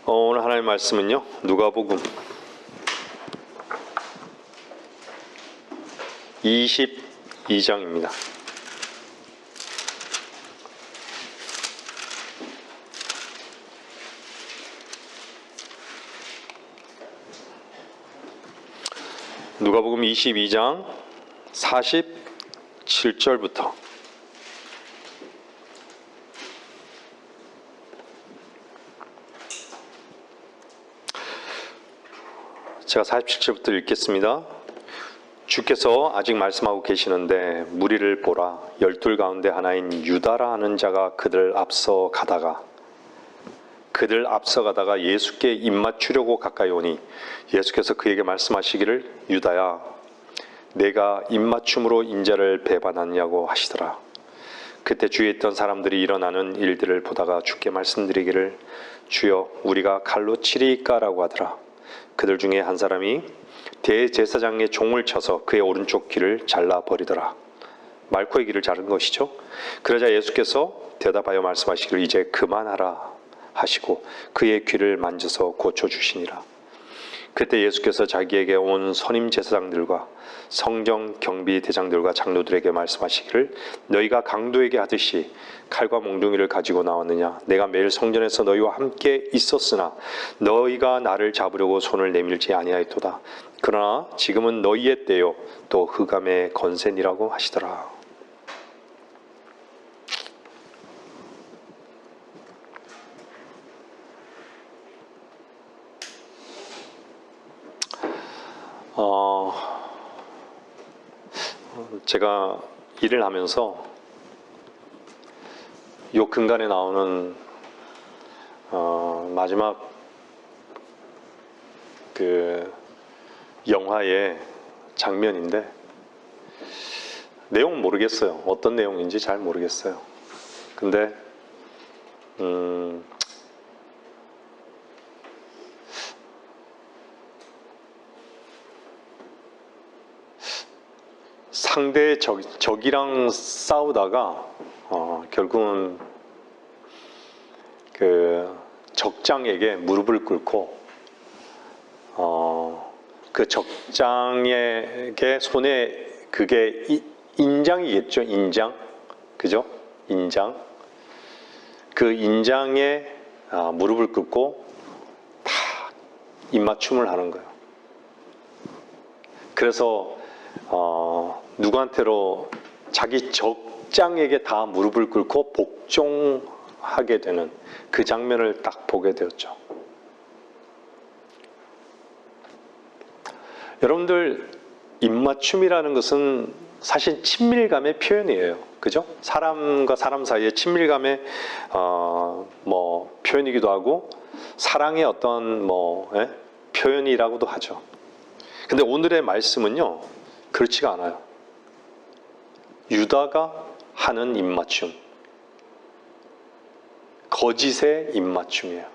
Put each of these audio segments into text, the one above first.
오늘 하나님의 말씀은요, 누가복음 22장입니다. 누가복음 22장 47절부터 제가 47절부터 읽겠습니다. 주께서 아직 말씀하고 계시는데 무리를 보라. 12 가운데 하나인 유다라 하는 자가 그들 앞서 가다가 예수께 입맞추려고 가까이 오니 예수께서 그에게 말씀하시기를 유다야 내가 입맞춤으로 인자를 배반하느냐고 하시더라. 그때 주위에 있던 사람들이 일어나는 일들을 보다가 주께 말씀드리기를 주여 우리가 칼로 치리까라고 하더라. 그들 중에 한 사람이 대제사장의 종을 쳐서 그의 오른쪽 귀를 잘라버리더라. 말코의 귀를 자른 것이죠. 그러자 예수께서 대답하여 말씀하시기를 이제 그만하라 하시고 그의 귀를 만져서 고쳐주시니라. 그때 예수께서 자기에게 온 선임 제사장들과 성경 경비 대장들과 장로들에게 말씀하시기를 너희가 강도에게 하듯이 칼과 몽둥이를 가지고 나왔느냐? 내가 매일 성전에서 너희와 함께 있었으나 너희가 나를 잡으려고 손을 내밀지 아니하였도다. 그러나 지금은 너희의 때요 또 흑암의 건세니라고 하시더라. 제가 일을 하면서 요 근간에 나오는 마지막 그 영화의 장면인데 내용은 모르겠어요. 어떤 내용인지 잘 모르겠어요. 근데 상대 적이랑 싸우다가 결국은 그 적장에게 무릎을 꿇고 그 적장에게 손에 그게 인장이겠죠. 인장, 그죠? 인장. 그 인장에 무릎을 꿇고 다 입맞춤을 하는 거예요. 그래서 누구한테로 자기 적장에게 다 무릎을 꿇고 복종하게 되는 그 장면을 딱 보게 되었죠. 여러분들 입맞춤이라는 것은 사실 친밀감의 표현이에요. 그죠? 사람과 사람 사이의 친밀감의 표현이기도 하고 사랑의 어떤 표현이라고도 하죠. 근데 오늘의 말씀은요 그렇지가 않아요. 유다가 하는 입맞춤, 거짓의 입맞춤이에요.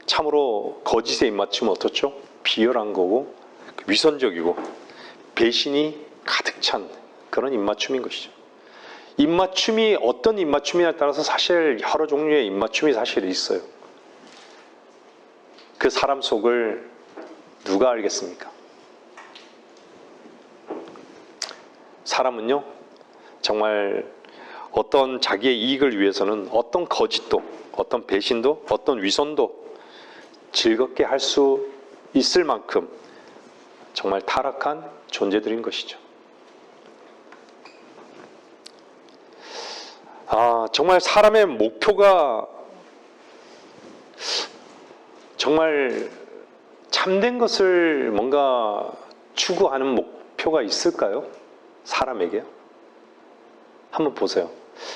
참으로 거짓의 입맞춤은 어떻죠? 비열한 거고 위선적이고 배신이 가득 찬 그런 입맞춤인 것이죠. 입맞춤이 어떤 입맞춤이냐에 따라서 사실 여러 종류의 입맞춤이 사실 있어요. 그 사람 속을 누가 알겠습니까? 사람은요 정말 어떤 자기의 이익을 위해서는 어떤 거짓도 어떤 배신도 어떤 위선도 즐겁게 할 수 있을 만큼 정말 타락한 존재들인 것이죠. 정말 사람의 목표가 정말 참된 것을 뭔가 추구하는 목표가 있을까요? 사람에게요? 한번 보세요.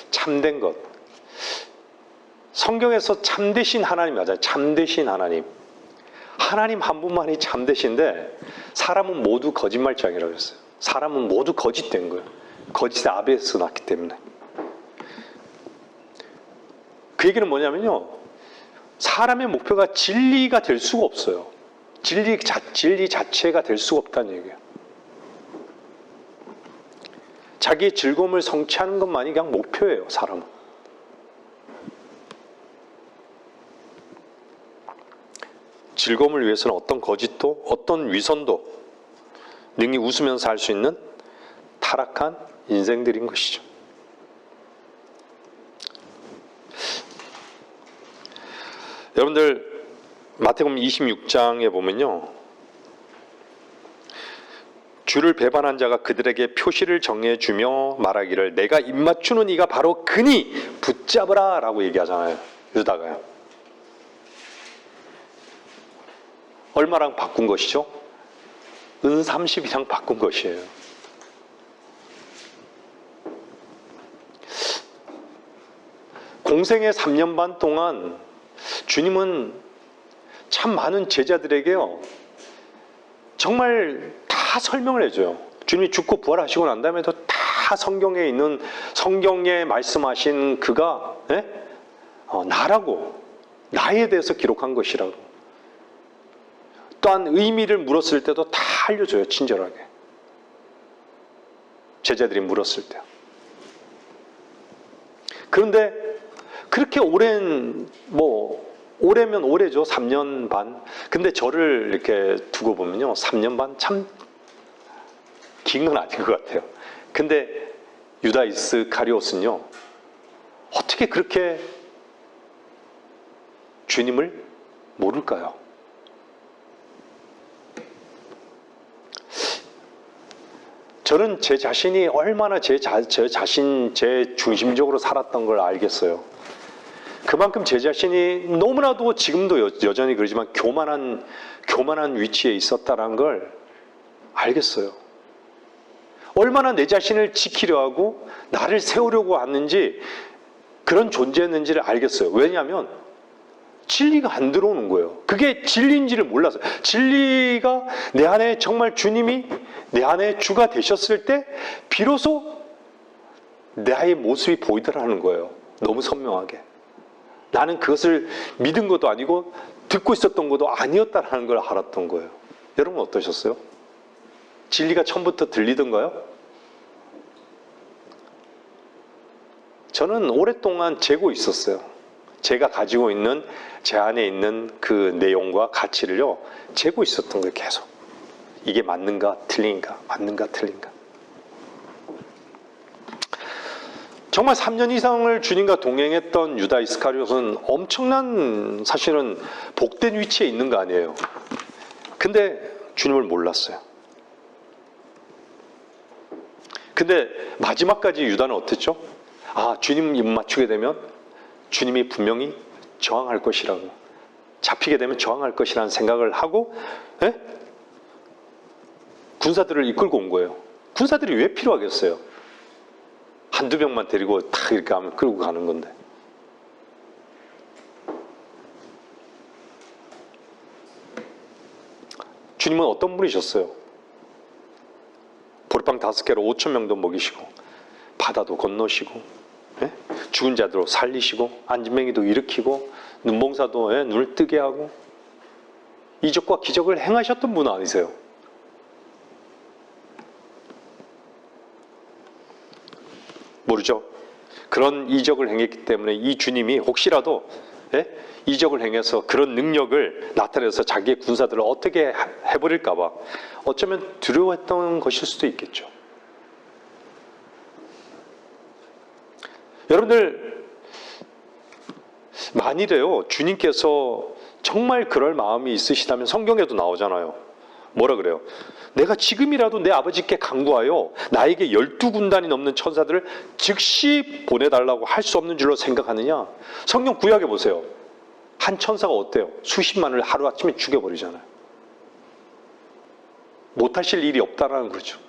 참된 것. 성경에서 참되신 하나님 맞아요. 참되신 하나님. 하나님 한 분만이 참되신데 사람은 모두 거짓말장이라고 했어요. 사람은 모두 거짓된 거예요. 거짓의 아비에서 났기 때문에. 그 얘기는 뭐냐면요. 사람의 목표가 진리가 될 수가 없어요. 진리 자체가 될 수가 없다는 얘기예요. 자기의 즐거움을 성취하는 것만이 그냥 목표예요, 사람은. 즐거움을 위해서는 어떤 거짓도, 어떤 위선도 능히 웃으면서 할 수 있는 타락한 인생들인 것이죠. 여러분들 마태복음 26장에 보면요, 주를 배반한 자가 그들에게 표시를 정해주며 말하기를 내가 입맞추는 이가 바로 그니 붙잡으라 라고 얘기하잖아요. 유다가요. 얼마랑 바꾼 것이죠? 은 30이랑 바꾼 것이에요. 공생의 3년 반 동안 주님은 참 많은 제자들에게요, 정말 다 설명을 해줘요. 주님이 죽고 부활하시고 난 다음에도 다 성경에 있는, 성경에 말씀하신 그가 나라고, 나에 대해서 기록한 것이라고. 또한 의미를 물었을 때도 다 알려줘요, 친절하게. 제자들이 물었을 때. 그런데 그렇게 오랜, 오래면 오래죠. 3년 반. 근데 저를 이렇게 두고 보면요, 3년 반 참 긴 건 아닌 것 같아요. 근데 유다 이스카리옷은요, 어떻게 그렇게 주님을 모를까요? 저는 제 자신이 얼마나 제 중심적으로 살았던 걸 알겠어요. 그만큼 제 자신이 너무나도 지금도 여전히 그러지만 교만한 위치에 있었다는 걸 알겠어요. 얼마나 내 자신을 지키려 하고 나를 세우려고 하는지, 그런 존재였는지를 알겠어요. 왜냐하면 진리가 안 들어오는 거예요. 그게 진리인지를 몰라서. 진리가 내 안에, 정말 주님이 내 안에 주가 되셨을 때 비로소 나의 모습이 보이더라는 거예요. 너무 선명하게. 나는 그것을 믿은 것도 아니고 듣고 있었던 것도 아니었다라는 걸 알았던 거예요. 여러분 어떠셨어요? 진리가 처음부터 들리던가요? 저는 오랫동안 재고 있었어요. 제가 가지고 있는, 제 안에 있는 그 내용과 가치를요, 재고 있었던 거예요, 계속. 이게 맞는가 틀린가, 맞는가 틀린가. 정말 3년 이상을 주님과 동행했던 유다 이스카리옷은 엄청난, 사실은 복된 위치에 있는 거 아니에요. 근데 주님을 몰랐어요. 근데 마지막까지 유다는 어땠죠? 주님 입 맞추게 되면 주님이 분명히 저항할 것이라고, 잡히게 되면 저항할 것이라는 생각을 하고 군사들을 이끌고 온 거예요. 군사들이 왜 필요하겠어요? 한두 명만 데리고 탁 이렇게 하면 끌고 가는 건데. 주님은 어떤 분이셨어요? 보리빵 5개로 5,000명도 먹이시고, 바다도 건너시고, 죽은 자도 살리시고, 안진뱅이도 일으키고, 눈봉사도 눈을 뜨게 하고, 이적과 기적을 행하셨던 분 아니세요? 모르죠. 그런 이적을 행했기 때문에 이 주님이 혹시라도 이적을 행해서 그런 능력을 나타내서 자기의 군사들을 어떻게 해버릴까 봐 어쩌면 두려워했던 것일 수도 있겠죠. 여러분들, 만일에요, 주님께서 정말 그럴 마음이 있으시다면 성경에도 나오잖아요. 뭐라 그래요? 내가 지금이라도 내 아버지께 간구하여 나에게 12군단이 넘는 천사들을 즉시 보내달라고 할 수 없는 줄로 생각하느냐? 성경 구약에 보세요. 한 천사가 어때요? 수십만을 하루아침에 죽여버리잖아요. 못하실 일이 없다라는 거죠.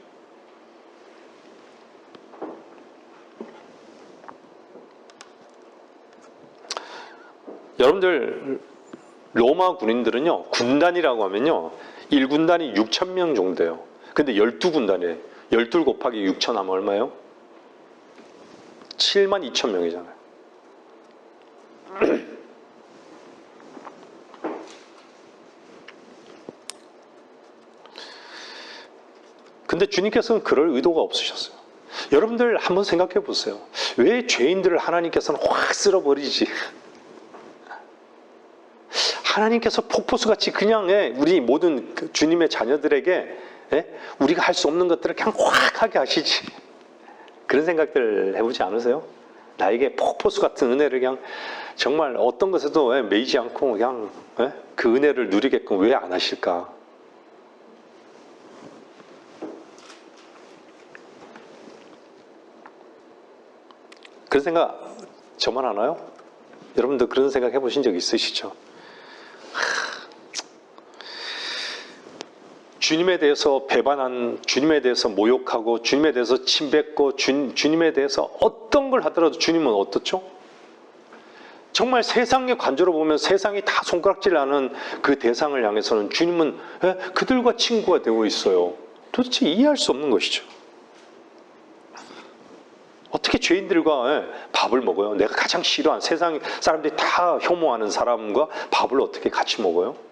여러분들, 로마 군인들은요, 군단이라고 하면요, 1군단이 6,000명 정도예요. 근데 12군단이에요. 12 곱하기 6,000 하면 얼마예요? 72,000명이잖아요. 근데 주님께서는 그럴 의도가 없으셨어요. 여러분들 한번 생각해 보세요. 왜 죄인들을 하나님께서는 확 쓸어버리지? 하나님께서 폭포수같이 그냥 우리 모든 주님의 자녀들에게 우리가 할 수 없는 것들을 그냥 확 하게 하시지. 그런 생각들 해보지 않으세요? 나에게 폭포수 같은 은혜를 그냥 정말 어떤 것에도 매이지 않고 그냥 그 은혜를 누리게끔 왜 안 하실까? 그런 생각 저만 하나요? 여러분도 그런 생각 해보신 적 있으시죠? 주님에 대해서 배반한, 주님에 대해서 모욕하고, 주님에 대해서 침뱉고, 주님에 대해서 어떤 걸 하더라도 주님은 어떻죠? 정말 세상의 관조로 보면 세상이 다 손가락질하는 그 대상을 향해서는 주님은 그들과 친구가 되고 있어요. 도대체 이해할 수 없는 것이죠. 어떻게 죄인들과 밥을 먹어요? 내가 가장 싫어하는 세상 사람들이 다 혐오하는 사람과 밥을 어떻게 같이 먹어요?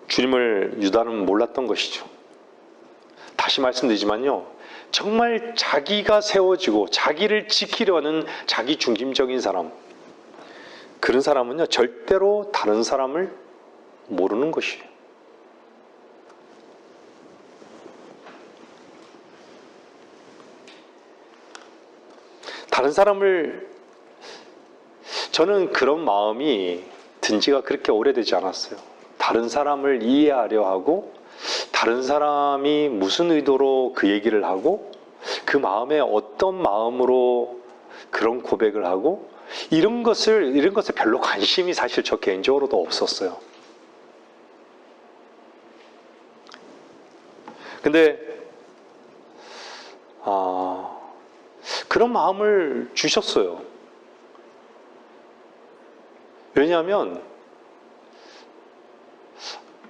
주님을 유다는 몰랐던 것이죠. 다시 말씀드리지만요. 정말 자기가 세워지고 자기를 지키려는 자기 중심적인 사람, 그런 사람은요. 절대로 다른 사람을 모르는 것이에요. 다른 사람을, 저는 그런 마음이 든 지가 그렇게 오래되지 않았어요. 다른 사람을 이해하려 하고, 다른 사람이 무슨 의도로 그 얘기를 하고, 그 마음에 어떤 마음으로 그런 고백을 하고, 이런 것에 별로 관심이 사실 저 개인적으로도 없었어요. 근데 그런 마음을 주셨어요. 왜냐하면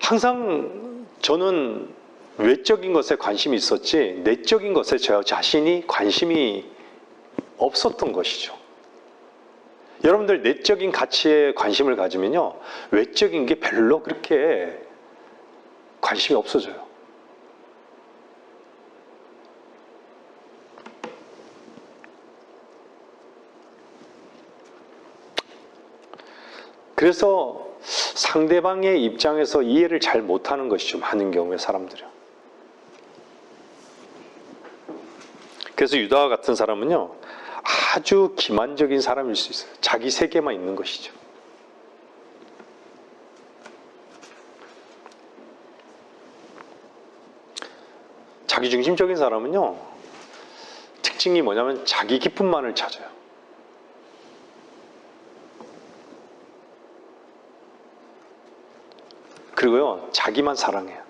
항상 저는 외적인 것에 관심이 있었지 내적인 것에 저 자신이 관심이 없었던 것이죠. 여러분들 내적인 가치에 관심을 가지면요, 외적인 게 별로 그렇게 관심이 없어져요. 그래서 상대방의 입장에서 이해를 잘 못하는 것이죠. 많은 경우에 사람들이. 그래서 유다와 같은 사람은요, 아주 기만적인 사람일 수 있어요. 자기 세계만 있는 것이죠. 자기중심적인 사람은요, 특징이 뭐냐면 자기 기쁨만을 찾아요. 그리고요, 자기만 사랑해요.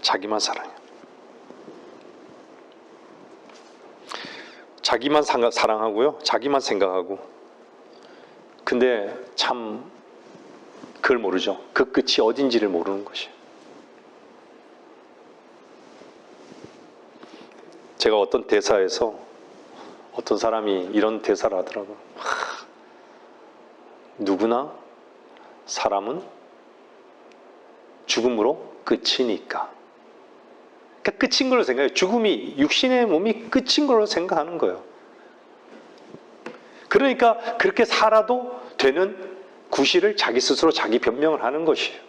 자기만 사랑해요. 자기만 사랑하고요, 자기만 생각하고. 근데 참 그걸 모르죠. 그 끝이 어딘지를 모르는 것이에요. 제가 어떤 대사에서 어떤 사람이 이런 대사를 하더라고요. 누구나 사람은 죽음으로 끝이니까. 그러니까 끝인 걸로 생각해요. 죽음이, 육신의 몸이 끝인 걸로 생각하는 거예요. 그러니까 그렇게 살아도 되는 구실을 자기 스스로 자기 변명을 하는 것이에요.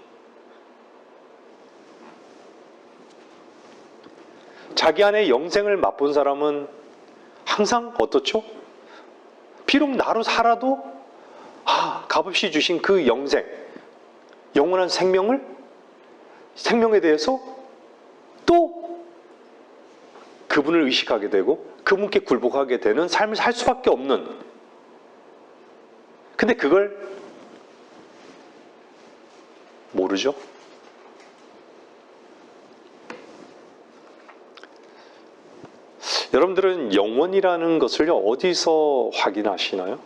자기 안에 영생을 맛본 사람은 항상 어떻죠? 비록 나로 살아도 값없이 주신 그 영생, 영원한 생명에 대해서 또 그분을 의식하게 되고 그분께 굴복하게 되는 삶을 살 수밖에 없는, 근데 그걸 모르죠. 여러분들은 영원이라는 것을 어디서 확인하시나요?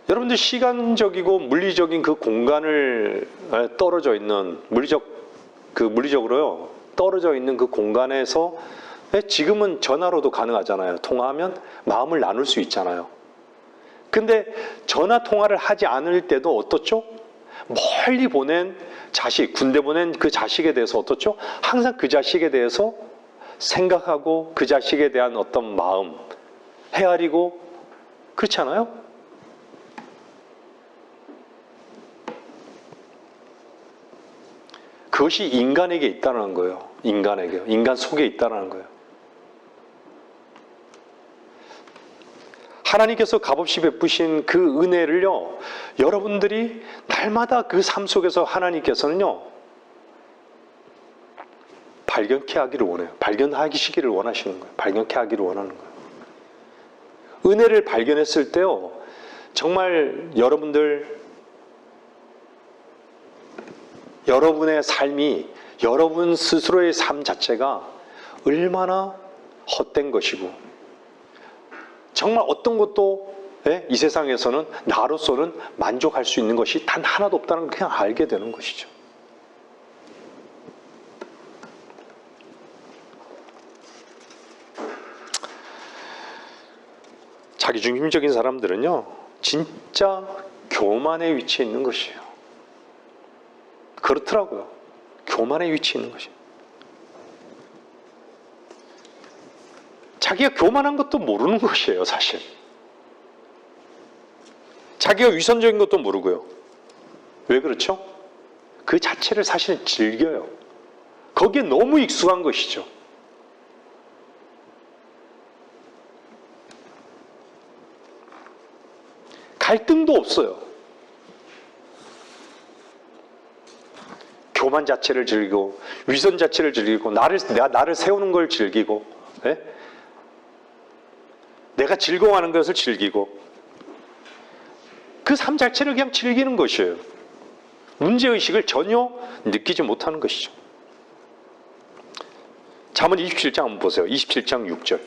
여러분들 시간적이고 물리적인 그 공간을 떨어져 있는 물리적으로요 떨어져 있는 그 공간에서 지금은 전화로도 가능하잖아요. 통화하면 마음을 나눌 수 있잖아요. 근데 전화 통화를 하지 않을 때도 어떻죠? 멀리 보낸 자식, 군대 보낸 그 자식에 대해서 어떻죠? 항상 그 자식에 대해서 생각하고 그 자식에 대한 어떤 마음 헤아리고 그렇지 않아요? 그것이 인간에게 있다는 거예요. 인간에게. 인간 속에 있다는 거예요. 하나님께서 값없이 베푸신 그 은혜를요, 여러분들이 날마다 그 삶 속에서 하나님께서는요, 발견케 하기를 원해요. 발견하시기를 원하시는 거예요. 발견케 하기를 원하는 거예요. 은혜를 발견했을 때요, 정말 여러분의 삶이, 여러분 스스로의 삶 자체가 얼마나 헛된 것이고, 정말 어떤 것도 이 세상에서는 나로서는 만족할 수 있는 것이 단 하나도 없다는 걸 그냥 알게 되는 것이죠. 자기중심적인 사람들은요, 진짜 교만의 위치에 있는 것이에요. 그렇더라고요. 교만의 위치에 있는 것이에요. 자기가 교만한 것도 모르는 것이에요, 사실. 자기가 위선적인 것도 모르고요. 왜 그렇죠? 그 자체를 사실 즐겨요. 거기에 너무 익숙한 것이죠. 갈등도 없어요. 교만 자체를 즐기고, 위선 자체를 즐기고, 나를 세우는 걸 즐기고, 내가 즐거워하는 것을 즐기고, 그 삶 자체를 그냥 즐기는 것이에요. 문제의식을 전혀 느끼지 못하는 것이죠. 잠언 27장 한번 보세요. 27장 6절.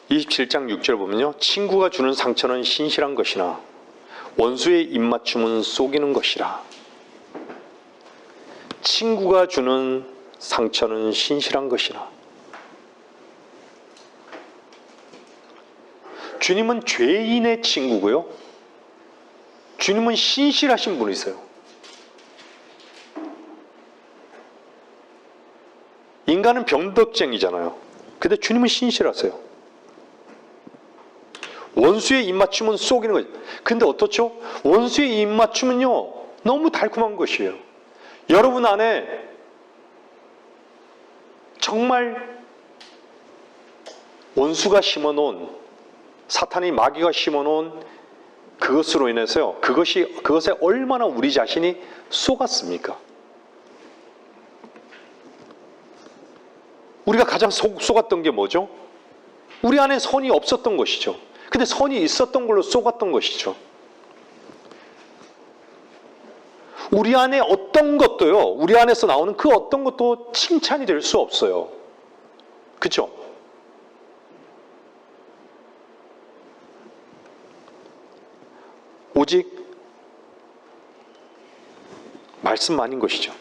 (27장 6절) 보면요, 친구가 주는 상처는 신실한 것이나 원수의 입맞춤은 속이는 것이라. 친구가 주는 상처는 신실한 것이나. 주님은 죄인의 친구고요, 주님은 신실하신 분이세요. 인간은 변덕쟁이잖아요. 근데 주님은 신실하세요. 원수의 입맞춤은 속이는 거죠. 근데 어떻죠? 원수의 입맞춤은요, 너무 달콤한 것이에요. 여러분 안에 정말 원수가 심어놓은, 사탄이 마귀가 심어놓은 그것으로 인해서요, 그것에 얼마나 우리 자신이 속았습니까? 우리가 가장 속았던 게 뭐죠? 우리 안에 선이 없었던 것이죠. 근데 선이 있었던 걸로 속았던 것이죠. 우리 안에 어떤 것도요, 우리 안에서 나오는 그 어떤 것도 칭찬이 될 수 없어요. 그렇죠? 오직 말씀만인 것이죠.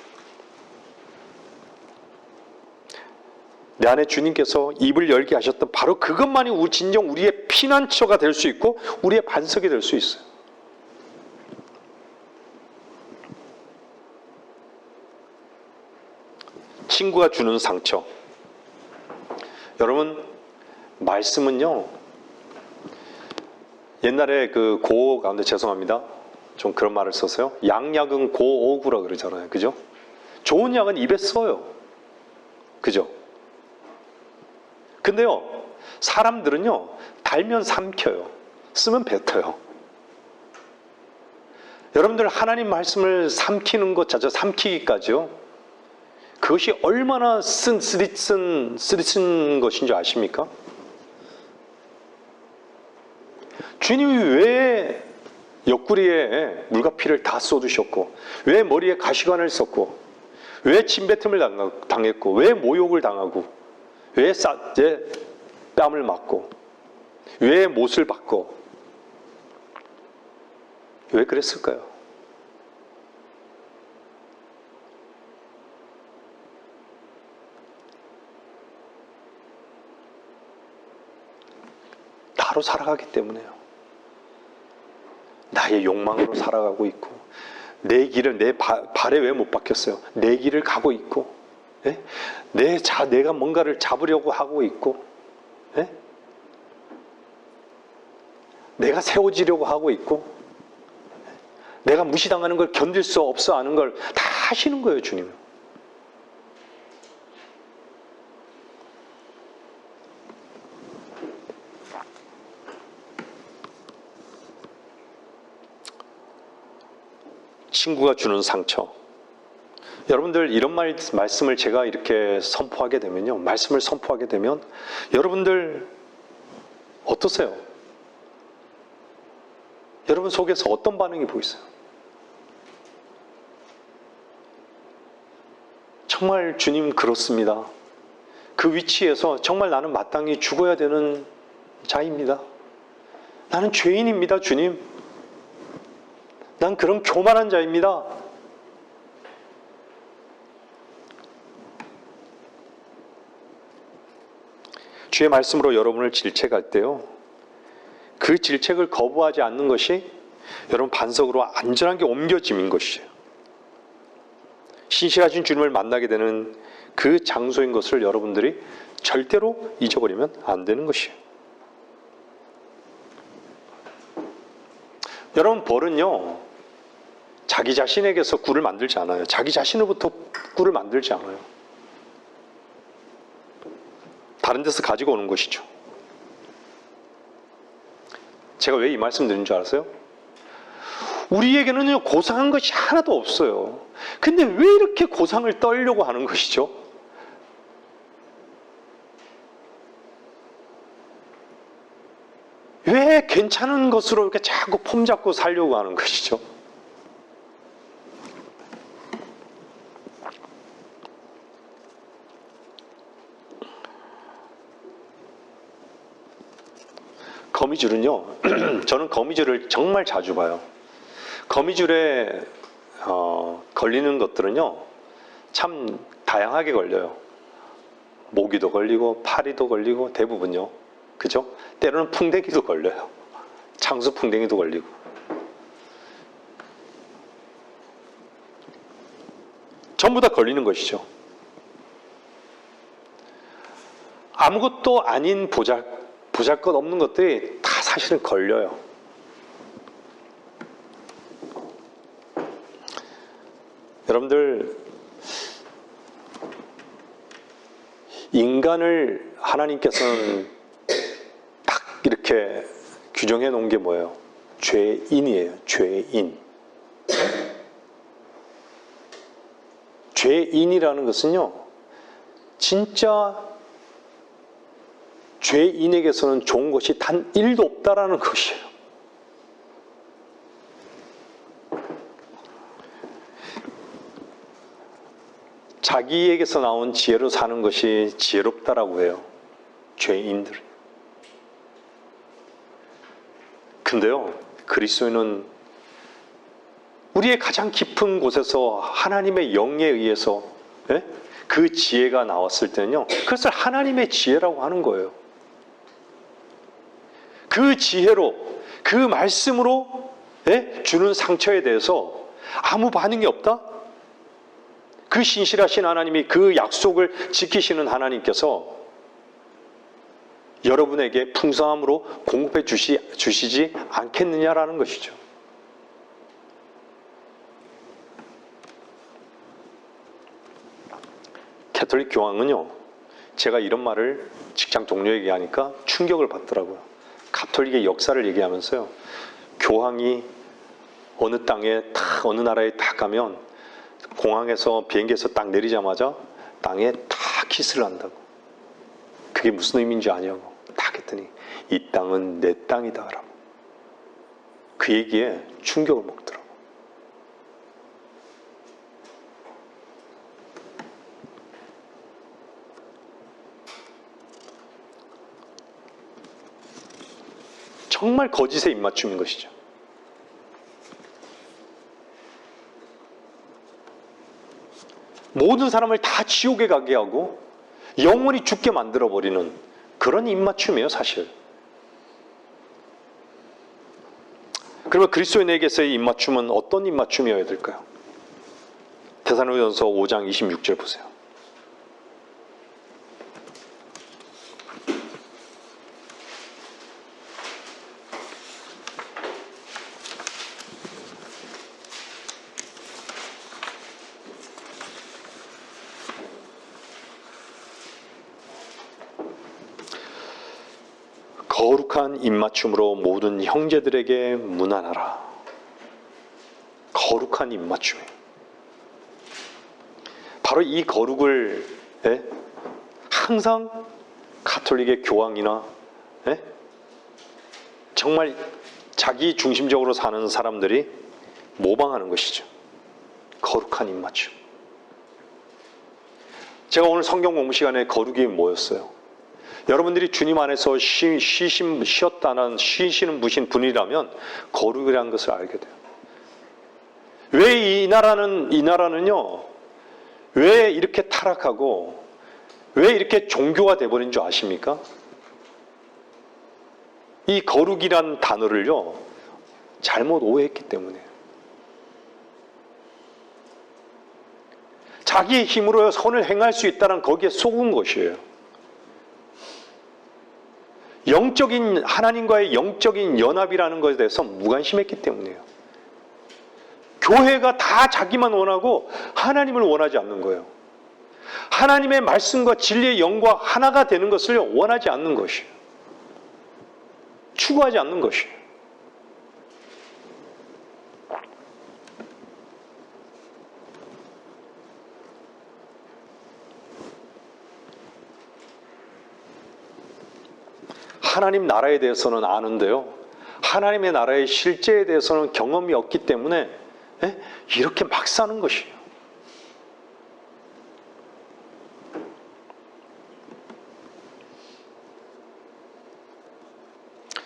내 안에 주님께서 입을 열게 하셨던 바로 그것만이 진정 우리의 피난처가 될 수 있고 우리의 반석이 될 수 있어요. 친구가 주는 상처. 여러분, 말씀은요, 옛날에 그 고어 가운데, 죄송합니다, 좀 그런 말을 써서요, 양약은 고어구라 그러잖아요. 그죠? 좋은 약은 입에 써요. 그죠? 근데요, 사람들은요, 달면 삼켜요. 쓰면 뱉어요. 여러분들 하나님 말씀을 삼키는 것 자체, 삼키기까지요, 그것이 얼마나 쓰리쓴 것인 줄 아십니까? 주님이 왜 옆구리에 물과 피를 다 쏟으셨고, 왜 머리에 가시관을 썼고, 왜 침뱉음을 당했고, 왜 모욕을 당하고, 왜 뺨을 맞고, 왜 못을 받고, 왜 그랬을까요? 나로 살아가기 때문에요. 나의 욕망으로 살아가고 있고, 내 길을 내 발에 왜 못 박혔어요? 내 길을 가고 있고, 예? 내가 뭔가를 잡으려고 하고 있고, 예? 내가 세워지려고 하고 있고, 내가 무시당하는 걸 견딜 수 없어 하는 걸 다 하시는 거예요, 주님은. 친구가 주는 상처. 여러분들 이런 말씀을 제가 이렇게 선포하게 되면요. 말씀을 선포하게 되면 여러분들 어떠세요? 여러분 속에서 어떤 반응이 보이세요? 정말 주님 그렇습니다. 그 위치에서 정말 나는 마땅히 죽어야 되는 자입니다. 나는 죄인입니다, 주님. 난 그런 교만한 자입니다. 주의 말씀으로 여러분을 질책할 때요, 그 질책을 거부하지 않는 것이 여러분 반석으로 안전하게 옮겨짐인 것이에요. 신실하신 주님을 만나게 되는 그 장소인 것을 여러분들이 절대로 잊어버리면 안 되는 것이에요. 여러분, 벌은요, 자기 자신에게서 꿀을 만들지 않아요. 자기 자신으로부터 꿀을 만들지 않아요. 다른 데서 가지고 오는 것이죠. 제가 왜 이 말씀 드린 줄 알았어요? 우리에게는요, 고상한 것이 하나도 없어요. 근데 왜 이렇게 고상을 떨려고 하는 것이죠? 왜 괜찮은 것으로 이렇게 자꾸 폼 잡고 살려고 하는 것이죠? 거미줄은요, 저는 거미줄을 정말 자주 봐요. 거미줄에 걸리는 것들은요, 참 다양하게 걸려요. 모기도 걸리고 파리도 걸리고 대부분요. 그죠? 때로는 풍뎅이도 걸려요. 창수 풍뎅이도 걸리고. 전부 다 걸리는 것이죠. 아무것도 아닌 보잘것 없는 것들이 다 사실은 걸려요. 여러분들, 인간을 하나님께서는 딱 이렇게 규정해 놓은 게 뭐예요? 죄인이에요. 죄인. 죄인이라는 것은요, 진짜 죄인에게서는 좋은 것이 단 1도 없다라는 것이에요. 자기에게서 나온 지혜로 사는 것이 지혜롭다라고 해요. 죄인들. 근데요, 그리스도인은 우리의 가장 깊은 곳에서 하나님의 영에 의해서 그 지혜가 나왔을 때는요, 그것을 하나님의 지혜라고 하는 거예요. 그 지혜로, 그 말씀으로 주는 상처에 대해서 아무 반응이 없다? 그 신실하신 하나님이, 그 약속을 지키시는 하나님께서 여러분에게 풍성함으로 공급해 주시지 않겠느냐라는 것이죠. 가톨릭 교황은요, 제가 이런 말을 직장 동료에게 하니까 충격을 받더라고요. 가톨릭의 역사를 얘기하면서요, 교황이 어느 땅에 딱, 어느 나라에 딱 가면 공항에서, 비행기에서 딱 내리자마자 땅에 딱 키스를 한다고. 그게 무슨 의미인지 아냐고 딱 했더니, 이 땅은 내 땅이다 라고. 그 얘기에 충격을 먹더라고. 정말 거짓의 입맞춤인 것이죠. 모든 사람을 다 지옥에 가게 하고 영원히 죽게 만들어버리는 그런 입맞춤이에요, 사실. 그러면 그리스도인에게서의 입맞춤은 어떤 입맞춤이어야 될까요? 데살로니가전서 5장 26절 보세요. 거룩한 입맞춤으로 모든 형제들에게 문안하라. 거룩한 입맞춤이에요. 바로 이 거룩을 항상 가톨릭의 교황이나 정말 자기 중심적으로 사는 사람들이 모방하는 것이죠. 거룩한 입맞춤. 제가 오늘 성경 공부 시간에 거룩이 뭐였어요? 여러분들이 주님 안에서 쉬었다는 쉬시는 분이라면 거룩이라는 것을 알게 돼요. 왜 이 나라는요, 왜 이렇게 타락하고 왜 이렇게 종교가 돼버린 줄 아십니까? 이 거룩이란 단어를요, 잘못 오해했기 때문에. 자기의 힘으로 선을 행할 수 있다는 거기에 속은 것이에요. 하나님과의 영적인 연합이라는 것에 대해서 무관심했기 때문이에요. 교회가 다 자기만 원하고 하나님을 원하지 않는 거예요. 하나님의 말씀과 진리의 영과 하나가 되는 것을 원하지 않는 것이에요. 추구하지 않는 것이에요. 하나님 나라에 대해서는 아는데요, 하나님의 나라의 실제에 대해서는 경험이 없기 때문에 이렇게 막 사는 것이에요.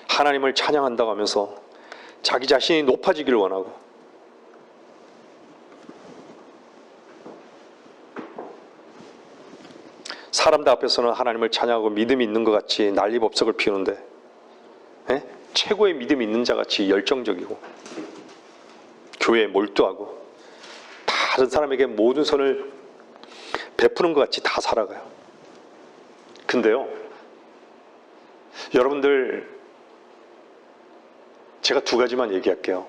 하나님을 찬양한다고 하면서 자기 자신이 높아지기를 원하고, 사람들 앞에서는 하나님을 찬양하고 믿음이 있는 것 같이 난리법석을 피우는데 최고의 믿음이 있는 자 같이 열정적이고 교회에 몰두하고 다른 사람에게 모든 선을 베푸는 것 같이 다 살아가요. 근데요, 여러분들, 제가 두 가지만 얘기할게요.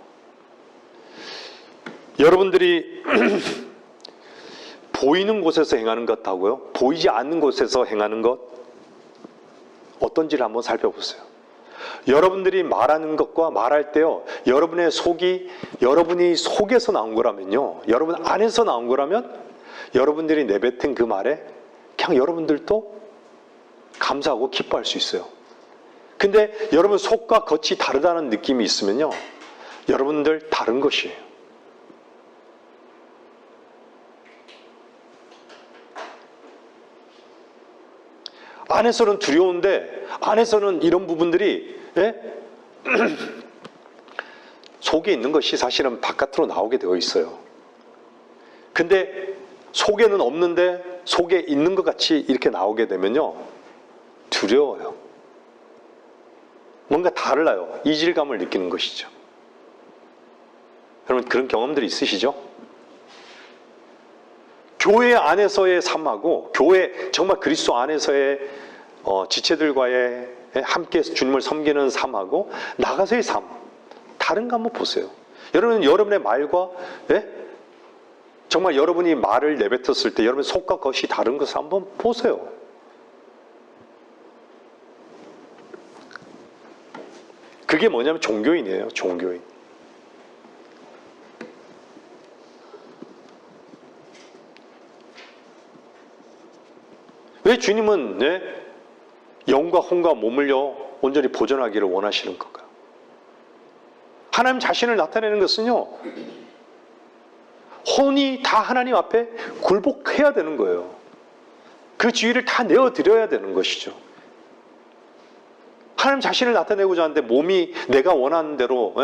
여러분들이 보이는 곳에서 행하는 것하고요, 보이지 않는 곳에서 행하는 것, 어떤지를 한번 살펴보세요. 여러분들이 말하는 것과 말할 때요, 여러분의 여러분이 속에서 나온 거라면요, 여러분 안에서 나온 거라면 여러분들이 내뱉은 그 말에 그냥 여러분들도 감사하고 기뻐할 수 있어요. 근데 여러분 속과 겉이 다르다는 느낌이 있으면요, 여러분들 다른 것이에요. 안에서는 두려운데 안에서는 이런 부분들이 속에 있는 것이 사실은 바깥으로 나오게 되어 있어요. 근데 속에는 없는데 속에 있는 것 같이 이렇게 나오게 되면요, 두려워요. 뭔가 달라요. 이질감을 느끼는 것이죠. 여러분 그런 경험들이 있으시죠? 교회 안에서의 삶하고 교회 정말 그리스도 안에서의 지체들과의 함께 주님을 섬기는 삶하고 나가서의 삶, 다른가 한번 보세요. 여러분, 여러분의 말과 정말 여러분이 말을 내뱉었을 때 여러분 속과 겉이 다른 것을 한번 보세요. 그게 뭐냐면 종교인이에요. 종교인. 왜 주님은 영과 혼과 몸을요 온전히 보존하기를 원하시는 건가요? 하나님 자신을 나타내는 것은요, 혼이 다 하나님 앞에 굴복해야 되는 거예요. 그 지위를 다 내어드려야 되는 것이죠. 하나님 자신을 나타내고자 하는데 몸이 내가 원하는 대로,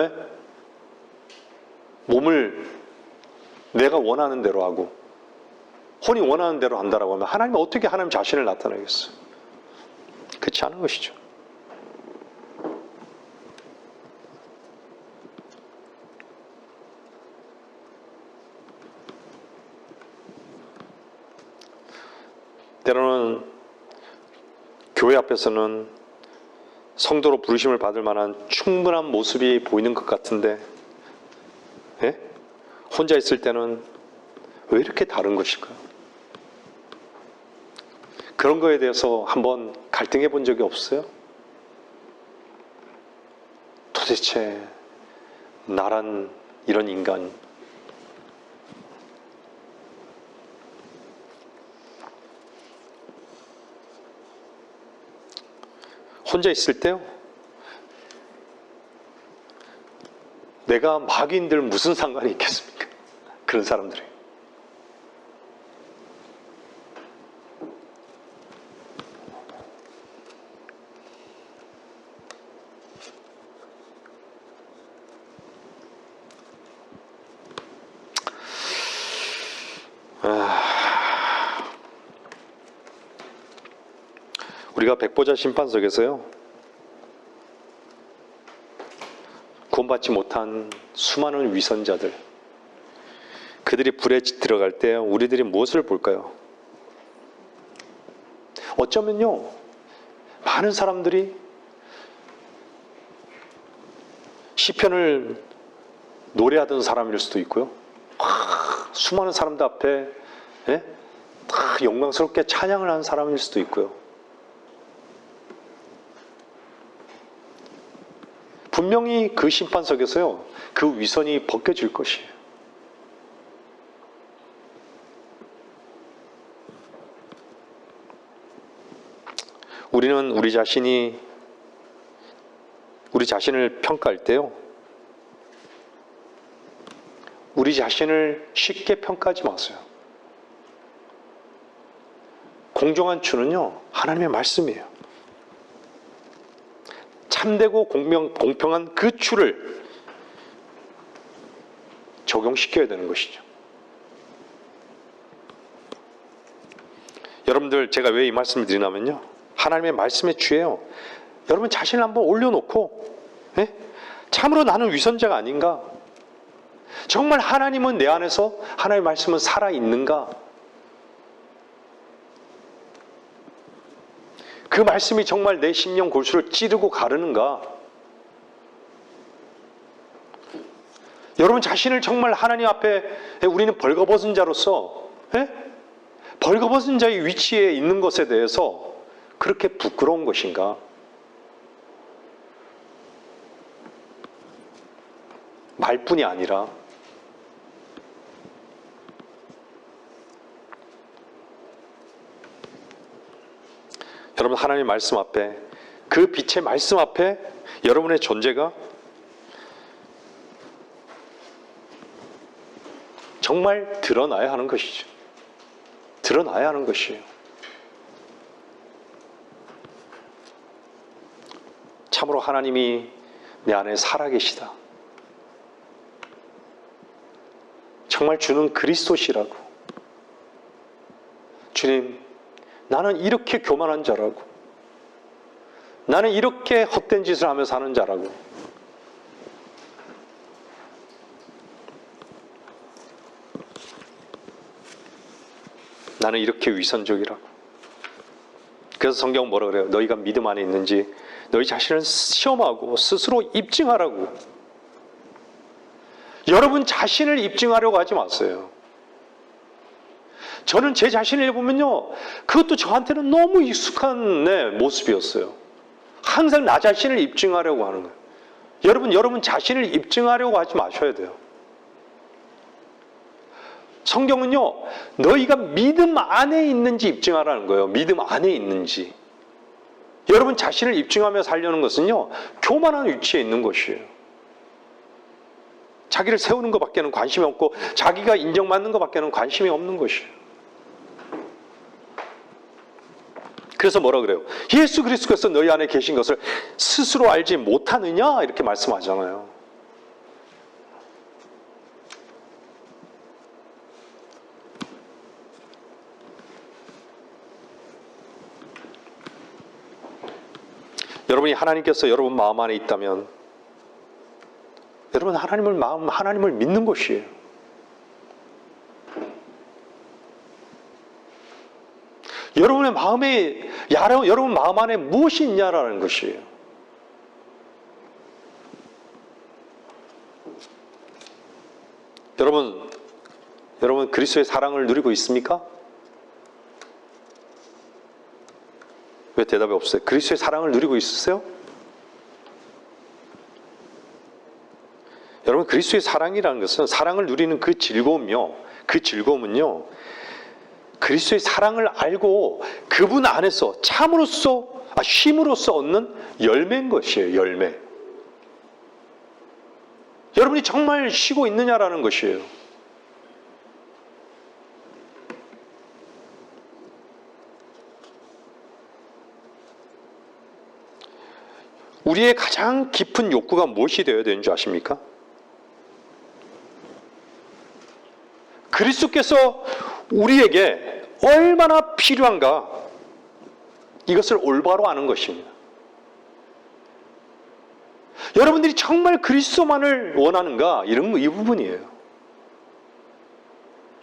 몸을 내가 원하는 대로 하고 혼이 원하는 대로 한다라고 하면 하나님은 어떻게 하나님 자신을 나타내겠어요? 그렇지 않은 것이죠. 때로는 교회 앞에서는 성도로 부르심을 받을 만한 충분한 모습이 보이는 것 같은데, 혼자 있을 때는 왜 이렇게 다른 것일까요? 그런 거에 대해서 한번 갈등해 본 적이 없어요? 도대체 나란 이런 인간, 혼자 있을 때요, 내가 마귀인들 무슨 상관이 있겠습니까? 그런 사람들이. 우리가 백보자 심판석에서요, 구원받지 못한 수많은 위선자들, 그들이 불에 들어갈 때 우리들이 무엇을 볼까요? 어쩌면요, 많은 사람들이 시편을 노래하던 사람일 수도 있고요, 수많은 사람들 앞에 다 영광스럽게 찬양을 하는 사람일 수도 있고요. 분명히 그 심판석에서요, 그 위선이 벗겨질 것이에요. 우리는 우리 자신을 평가할 때요, 우리 자신을 쉽게 평가하지 마세요. 공정한 추는요, 하나님의 말씀이에요. 참되고 공평한 그 추를 적용시켜야 되는 것이죠. 여러분들, 제가 왜 이 말씀을 드리냐면요, 하나님의 말씀의 추예요, 여러분 자신을 한번 올려놓고, 참으로 나는 위선자가 아닌가? 정말 하나님은 내 안에서, 하나님의 말씀은 살아있는가? 그 말씀이 정말 내 심령 골수를 찌르고 가르는가? 여러분 자신을 정말 하나님 앞에 우리는 벌거벗은 자로서, 벌거벗은 자의 위치에 있는 것에 대해서 그렇게 부끄러운 것인가? 말뿐이 아니라 여러분, 하나님의 말씀 앞에, 그 빛의 말씀 앞에 여러분의 존재가 정말 드러나야 하는 것이죠. 드러나야 하는 것이에요. 참으로 하나님이 내 안에 살아계시다, 정말 주는 그리스도시라고, 주님 나는 이렇게 교만한 자라고, 나는 이렇게 헛된 짓을 하며 사는 자라고, 나는 이렇게 위선적이라고. 그래서 성경은 뭐라 그래요? 너희가 믿음 안에 있는지 너희 자신을 시험하고 스스로 입증하라고. 여러분 자신을 입증하려고 하지 마세요. 저는 제 자신을 보면요, 그것도 저한테는 너무 익숙한 모습이었어요. 항상 나 자신을 입증하려고 하는 거예요. 여러분 자신을 입증하려고 하지 마셔야 돼요. 성경은요, 너희가 믿음 안에 있는지 입증하라는 거예요. 믿음 안에 있는지. 여러분 자신을 입증하며 살려는 것은요, 교만한 위치에 있는 것이에요. 자기를 세우는 것밖에는 관심이 없고 자기가 인정받는 것밖에는 관심이 없는 것이에요. 그래서 뭐라 그래요? 예수 그리스도께서 너희 안에 계신 것을 스스로 알지 못하느냐? 이렇게 말씀하잖아요. 여러분이 하나님께서 여러분 마음 안에 있다면 여러분 하나님을 믿는 것이에요. 여러분 마음 안에 무엇이 있냐라는 것이에요. 여러분 그리스도의 사랑을 누리고 있습니까? 왜 대답이 없어요? 그리스도의 사랑을 누리고 있으세요? 여러분 그리스도의 사랑이라는 것은 사랑을 누리는 그 즐거움은요. 그리스도의 사랑을 알고 그분 안에서 쉼으로써 얻는 열매인 것이에요. 열매. 여러분이 정말 쉬고 있느냐라는 것이에요. 우리의 가장 깊은 욕구가 무엇이 되어야 되는 줄 아십니까? 그리스도께서 우리에게 얼마나 필요한가 이것을 올바로 아는 것입니다. 여러분들이 정말 그리스도만을 원하는가? 이 부분이에요.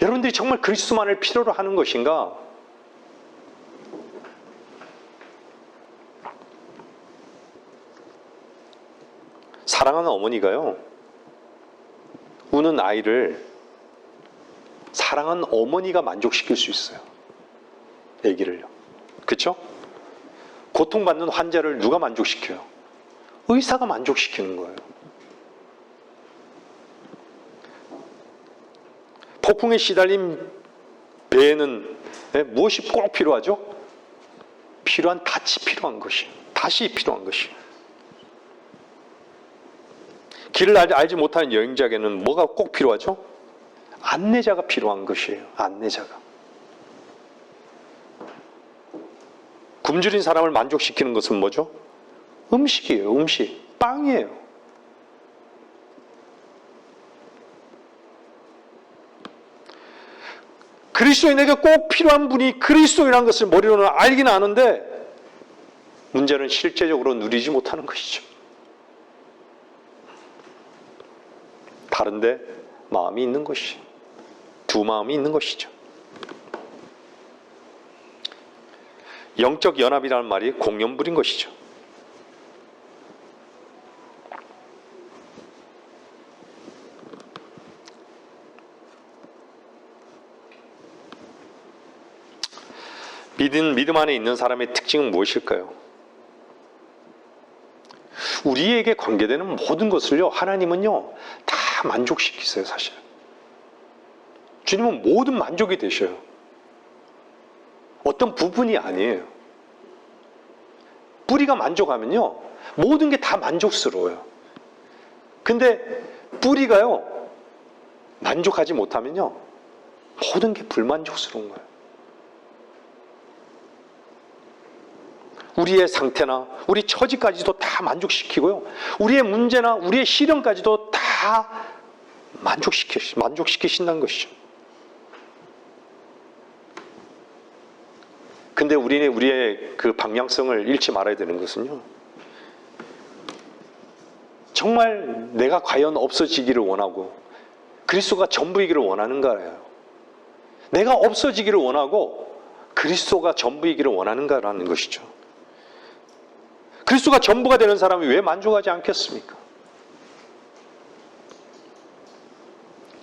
여러분들이 정말 그리스도만을 필요로 하는 것인가? 사랑하는 어머니가요, 우는 아이를 사랑하는 어머니가 만족시킬 수 있어요. 아기를요. 그렇죠? 고통받는 환자를 누가 만족시켜요? 의사가 만족시키는 거예요. 폭풍에 시달린 배에는 무엇이 꼭 필요하죠? 닻이 필요한 것이에요. 길을 알지 못하는 여행자에게는 뭐가 꼭 필요하죠? 안내자가 필요한 것이에요. 안내자가. 굶주린 사람을 만족시키는 것은 뭐죠? 음식이에요. 음식. 빵이에요. 그리스도인에게 꼭 필요한 분이 그리스도이라는 것을 머리로는 알긴 아는데 문제는 실제적으로 누리지 못하는 것이죠. 다른데 마음이 있는 것이, 두 마음이 있는 것이죠. 영적 연합이라는 말이 공연불인 것이죠. 믿음 안에 있는 사람의 특징은 무엇일까요? 우리에게 관계되는 모든 것을요, 하나님은요, 다 만족시키세요, 사실. 주님은 모든 만족이 되셔요. 어떤 부분이 아니에요. 뿌리가 만족하면요, 모든 게 다 만족스러워요. 근데 뿌리가요, 만족하지 못하면요, 모든 게 불만족스러운 거예요. 우리의 상태나 우리 처지까지도 다 만족시키고요. 우리의 문제나 우리의 시련까지도 다 만족시키신다는 것이죠. 근데 우리의 그 방향성을 잃지 말아야 되는 것은요, 정말 내가 과연 없어지기를 원하고 그리스도가 전부이기를 원하는가예요. 내가 없어지기를 원하고 그리스도가 전부이기를 원하는가라는 것이죠. 그리스도가 전부가 되는 사람이 왜 만족하지 않겠습니까?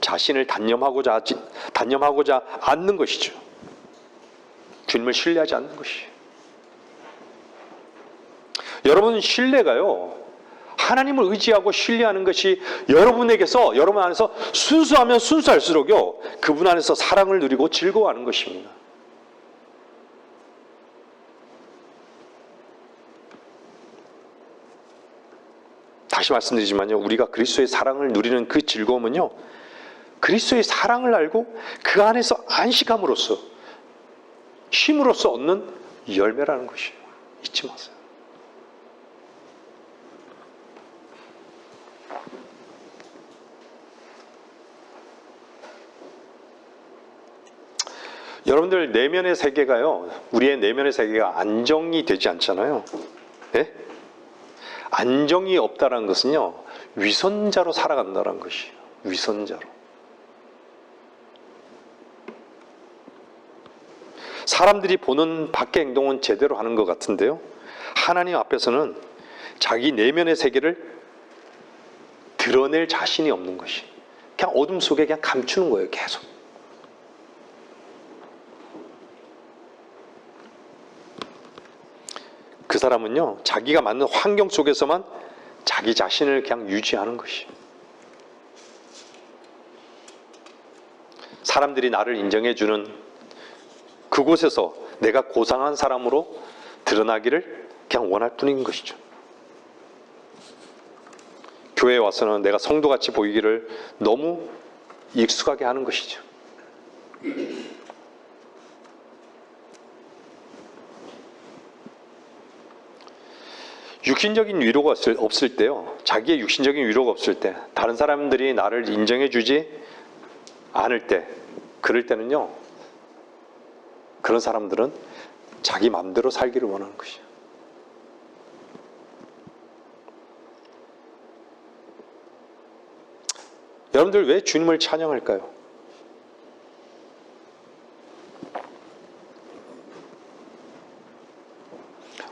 자신을 단념하고자 않는 것이죠. 주님을 신뢰하지 않는 것이에요. 여러분, 신뢰가요, 하나님을 의지하고 신뢰하는 것이 여러분 안에서 순수하면 순수할수록요, 그분 안에서 사랑을 누리고 즐거워하는 것입니다. 다시 다시 말씀드리지만요, 우리가 그리스도의 사랑을 누리는 그 즐거움은요, 그리스도의 사랑을 알고 그 안에서 안식함으로써, 쉼으로써 얻는 열매라는 것이에요. 잊지 마세요. 여러분들 내면의 세계가요, 우리의 내면의 세계가 안정이 되지 않잖아요. 예? 안정이 없다는 것은요, 위선자로 살아간다는 것이에요. 위선자로. 사람들이 보는 밖의 행동은 제대로 하는 것 같은데요, 하나님 앞에서는 자기 내면의 세계를 드러낼 자신이 없는 것이, 그냥 어둠 속에 그냥 감추는 거예요. 계속. 그 사람은요, 자기가 맞는 환경 속에서만 자기 자신을 그냥 유지하는 것이. 사람들이 나를 인정해주는 그곳에서 내가 고상한 사람으로 드러나기를 그냥 원할 뿐인 것이죠. 교회에 와서는 내가 성도같이 보이기를 너무 익숙하게 하는 것이죠. 육신적인 위로가 없을 때요, 자기의 육신적인 위로가 없을 때, 다른 사람들이 나를 인정해 주지 않을 때, 그럴 때는요, 그런 사람들은 자기 마음대로 살기를 원하는 것이에요. 여러분들 왜 주님을 찬양할까요?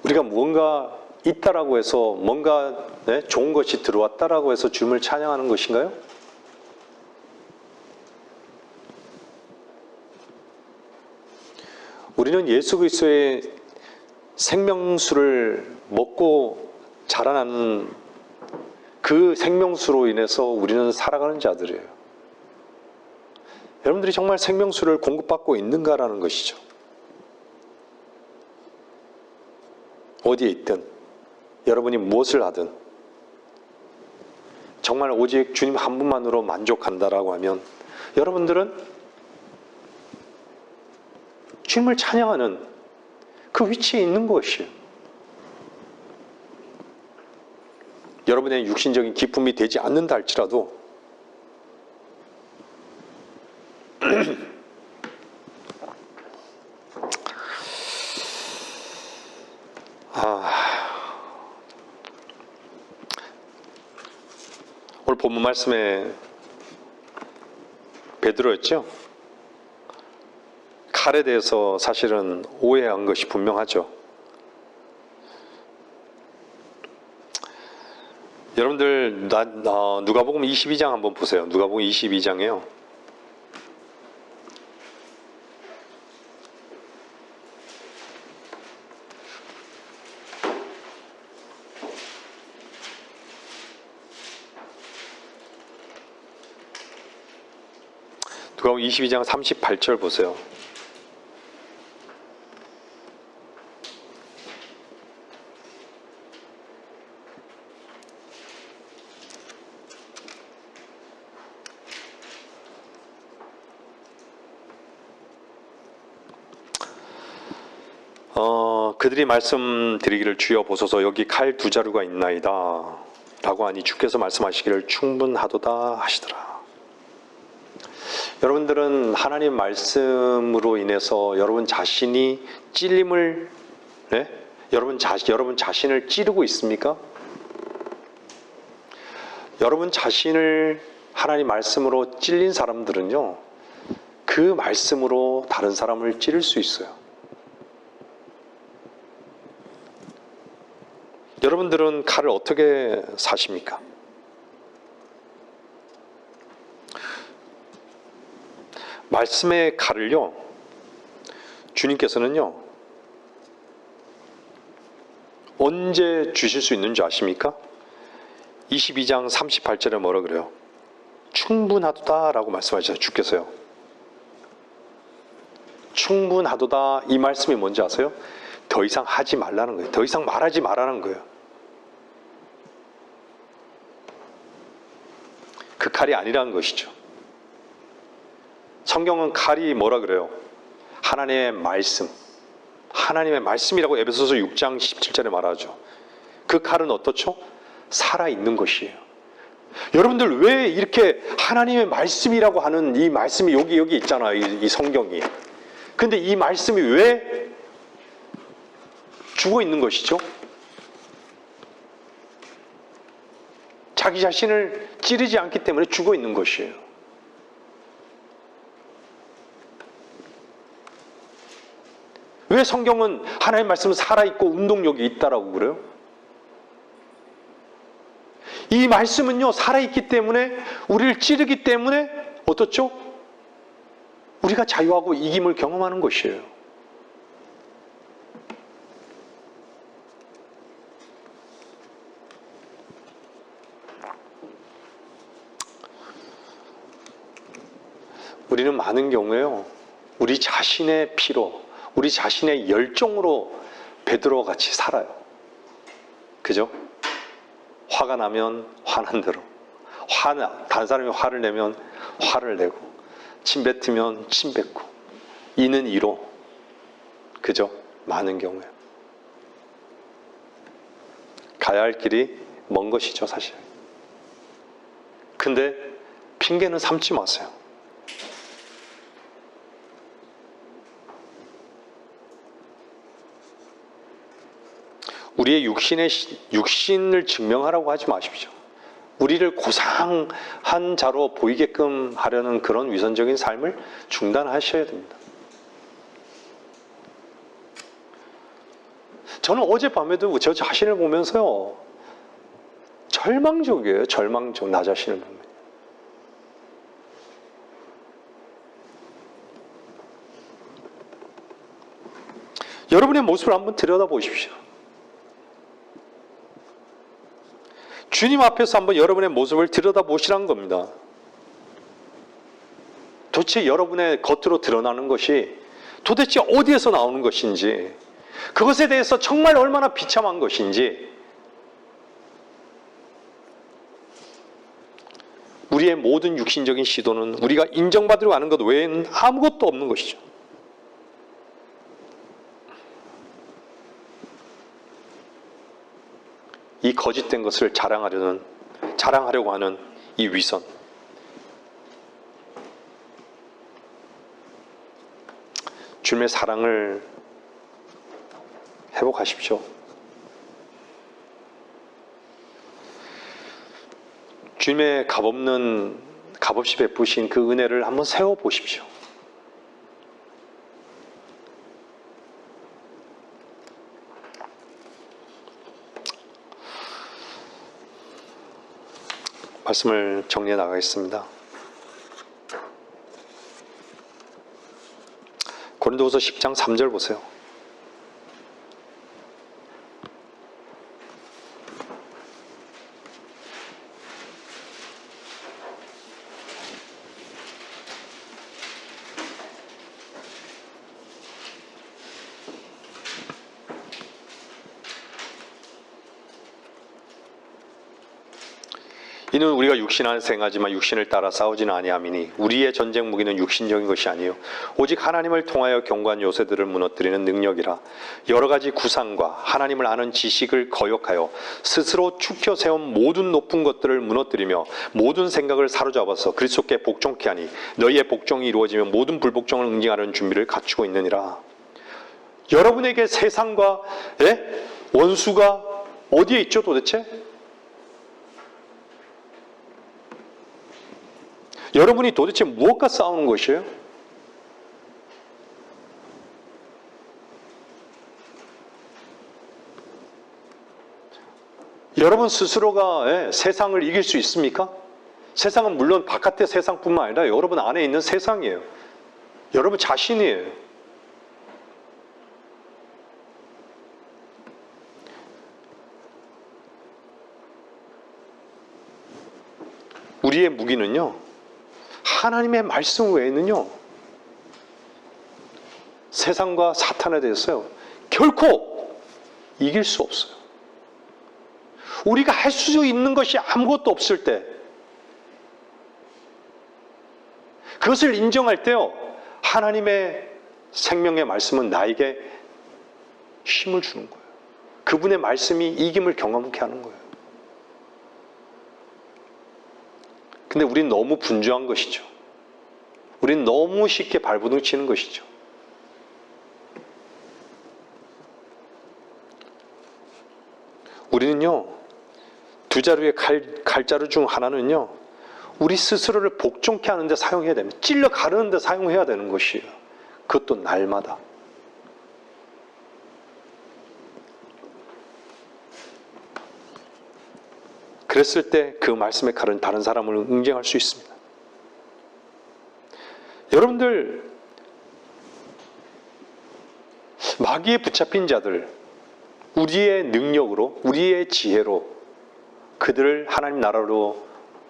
우리가 무언가 있다라고 해서, 뭔가 좋은 것이 들어왔다라고 해서 주님을 찬양하는 것인가요? 우리는 예수 그리스도의 생명수를 먹고 자라나는 그 생명수로 인해서 우리는 살아가는 자들이에요. 여러분들이 정말 생명수를 공급받고 있는가라는 것이죠. 어디에 있든, 여러분이 무엇을 하든 정말 오직 주님 한 분만으로 만족한다라고 하면 여러분들은 주님을 찬양하는 그 위치에 있는 것이에요. 여러분의 육신적인 기쁨이 되지 않는다 할지라도 오늘 본문 말씀에 베드로였죠? 칼에 대해서 사실은 오해한 것이 분명하죠. 여러분들 누가복음 22장 한번 보세요. 누가복음 22장에요. 누가복음 22장 38절 보세요. 그들이 말씀드리기를 주여 보소서 여기 칼 두 자루가 있나이다 라고 하니 주께서 말씀하시기를 충분하도다 하시더라. 여러분들은 하나님 말씀으로 인해서 여러분 자신이 찔림을 여러분 자신을 찌르고 있습니까? 여러분 자신을 하나님 말씀으로 찔린 사람들은요, 그 말씀으로 다른 사람을 찌를 수 있어요. 여러분들은 칼을 어떻게 사십니까? 말씀의 칼을요, 주님께서는요, 언제 주실 수 있는 줄 아십니까? 22장 38절에 뭐라 그래요? 충분하도다 라고 말씀하셨어요. 주께서요. 충분하도다, 이 말씀이 뭔지 아세요? 더 이상 하지 말라는 거예요. 더 이상 말하지 말라는 거예요. 칼이 아니라는 것이죠. 성경은 칼이 뭐라 그래요? 하나님의 말씀. 하나님의 말씀이라고 에베소서 6장 17절에 말하죠. 그 칼은 어떻죠? 살아있는 것이에요. 여러분들 왜 이렇게 하나님의 말씀이라고 하는 이 말씀이 여기 있잖아요. 이 성경이. 근데 이 말씀이 왜 죽어 있는 것이죠? 자기 자신을 찌르지 않기 때문에 죽어 있는 것이에요. 왜 성경은 하나님의 말씀은 살아있고 운동력이 있다라고 그래요? 이 말씀은요, 살아있기 때문에, 우리를 찌르기 때문에, 어떻죠? 우리가 자유하고 이김을 경험하는 것이에요. 우리는 많은 경우에요, 우리 자신의 피로, 우리 자신의 열정으로 베드로와 같이 살아요. 그죠? 화가 나면 화난 대로, 다른 사람이 화를 내면 화를 내고, 침 뱉으면 침 뱉고, 이는 이로. 그죠? 많은 경우에 가야 할 길이 먼 것이죠, 사실. 근데 핑계는 삼지 마세요. 우리의 육신을 증명하라고 하지 마십시오. 우리를 고상한 자로 보이게끔 하려는 그런 위선적인 삶을 중단하셔야 됩니다. 저는 어젯밤에도 저 자신을 보면서요, 절망적이에요. 절망적, 나 자신을 보면. 여러분의 모습을 한번 들여다보십시오. 주님 앞에서 한번 여러분의 모습을 들여다보시라는 겁니다. 도대체 여러분의 겉으로 드러나는 것이 도대체 어디에서 나오는 것인지, 그것에 대해서 정말 얼마나 비참한 것인지, 우리의 모든 육신적인 시도는 우리가 인정받으려고 하는 것 외에는 아무것도 없는 것이죠. 이 거짓된 것을 자랑하려고 하는 이 위선. 주님의 사랑을 회복하십시오. 주님의 값없이 베푸신 그 은혜를 한번 세워보십시오. 말씀을 정리해 나가겠습니다. 고린도후서 10장 3절 보세요. 이는 우리가 육신 안에서 행하지만 육신을 따라 싸우지는 아니함이니 우리의 전쟁 무기는 육신적인 것이 아니요 오직 하나님을 통하여 견고한 요새들을 무너뜨리는 능력이라. 여러 가지 구상과 하나님을 아는 지식을 거역하여 스스로 축혀 세운 모든 높은 것들을 무너뜨리며 모든 생각을 사로잡아서 그리스도께 복종케 하니 너희의 복종이 이루어지면 모든 불복종을 응징하는 준비를 갖추고 있느니라. 여러분에게 세상과 원수가 어디에 있죠 도대체? 여러분이 도대체 무엇과 싸우는 것이에요? 여러분 스스로가 세상을 이길 수 있습니까? 세상은 물론 바깥의 세상뿐만 아니라 여러분 안에 있는 세상이에요. 여러분 자신이에요. 우리의 무기는요, 하나님의 말씀 외에는요, 세상과 사탄에 대해서요, 결코 이길 수 없어요. 우리가 할 수 있는 것이 아무것도 없을 때, 그것을 인정할 때요, 하나님의 생명의 말씀은 나에게 힘을 주는 거예요. 그분의 말씀이 이김을 경험케 하는 거예요. 근데 우린 너무 분주한 것이죠. 우린 너무 쉽게 발버둥 치는 것이죠. 우리는요, 두 자루의 칼자루 중 하나는요, 우리 스스로를 복종케 하는 데 사용해야 됩니다. 찔러 가르는 데 사용해야 되는 것이에요. 그것도 날마다. 그랬을 때 그 말씀의 칼은 다른 사람을 응징할 수 있습니다. 여러분들, 마귀에 붙잡힌 자들, 우리의 능력으로, 우리의 지혜로 그들을 하나님 나라로,